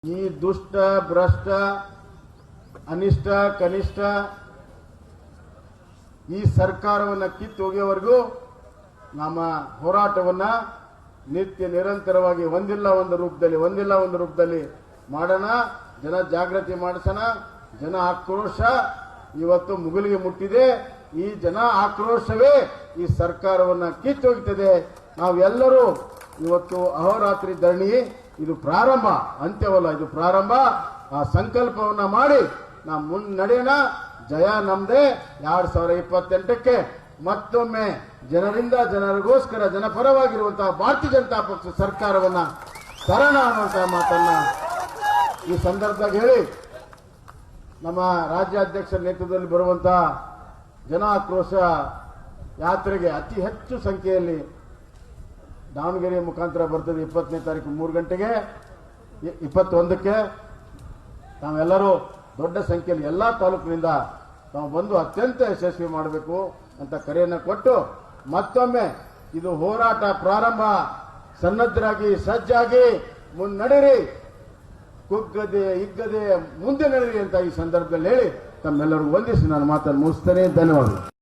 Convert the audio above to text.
ಈ ದುಷ್ಟ ಭ್ರಷ್ಟ ಅನಿಷ್ಟ ಕನಿಷ್ಠ ಈ ಸರ್ಕಾರವನ್ನು ಕಿತ್ತೊಗೆಯವರೆಗೂ ನಮ್ಮ ಹೋರಾಟವನ್ನ ನಿತ್ಯ ನಿರಂತರವಾಗಿ ಒಂದಿಲ್ಲ ಒಂದು ರೂಪದಲ್ಲಿ ಮಾಡೋಣ. ಜನ ಜಾಗೃತಿ ಮಾಡಿಸೋಣ. ಜನ ಆಕ್ರೋಶ ಇವತ್ತು ಮುಗಿಲಿಗೆ ಮುಟ್ಟಿದೆ. ಈ ಜನ ಆಕ್ರೋಶವೇ ಈ ಸರ್ಕಾರವನ್ನ ಕಿತ್ತೊಗೆಯುತ್ತದೆ. ನಾವೆಲ್ಲರೂ ಇವತ್ತು ಅಹೋರಾತ್ರಿ ಧರಣಿ ಇದು ಪ್ರಾರಂಭ, ಅಂತ್ಯವಲ್ಲ, ಇದು ಪ್ರಾರಂಭ. ಆ ಸಂಕಲ್ಪವನ್ನ ಮಾಡಿ ನಾವು ಮುನ್ನಡೆಯೋಣ. ಜಯ ನಮ್ದೇ. 2028ಕ್ಕೆ ಮತ್ತೊಮ್ಮೆ ಜನರಿಂದ ಜನರಿಗೋಸ್ಕರ ಜನಪರವಾಗಿರುವಂತಹ ಭಾರತೀಯ ಜನತಾ ಪಕ್ಷ ಸರ್ಕಾರವನ್ನ ತರೋಣ ಅನ್ನುವಂತಹ ಮಾತನ್ನ ಈ ಸಂದರ್ಭದಾಗ ಹೇಳಿ, ನಮ್ಮ ರಾಜ್ಯಾಧ್ಯಕ್ಷರ ನೇತೃತ್ವದಲ್ಲಿ ಬರುವಂತಹ ಜನ ಆಕ್ರೋಶ ಯಾತ್ರೆಗೆ ಅತಿ ಹೆಚ್ಚು ಸಂಖ್ಯೆಯಲ್ಲಿ ದಾವಣಗೆರೆ ಮುಖಾಂತರ ಬರ್ತದೆ. 20ನೇ ತಾರೀಕು 3 ಗಂಟೆಗೆ 21ಕ್ಕೆ ನಾವೆಲ್ಲರೂ ದೊಡ್ಡ ಸಂಖ್ಯೆಯಲ್ಲಿ ಎಲ್ಲಾ ತಾಲೂಕಿನಿಂದ ನಾವು ಬಂದು ಅತ್ಯಂತ ಯಶಸ್ವಿ ಮಾಡಬೇಕು ಅಂತ ಕರೆಯನ್ನು ಕೊಟ್ಟು ಮತ್ತೊಮ್ಮೆ ಇದು ಹೋರಾಟ ಪ್ರಾರಂಭ. ಸನ್ನದ್ಧರಾಗಿ ಸಜ್ಜಾಗಿ ಮುನ್ನಡೆಯಿರಿ, ಕುಗ್ಗದೆ ಹಿಗ್ಗದೆ ಮುಂದೆ ನಡೆಯಿರಿ ಅಂತ ಈ ಸಂದರ್ಭದಲ್ಲಿ ಹೇಳಿ ತಮ್ಮೆಲ್ಲರಿಗೂ ವಂದಿಸಿ ನಾನು ಮಾತನ್ನು ಮುಗಿಸ್ತೇನೆ. ಧನ್ಯವಾದಗಳು.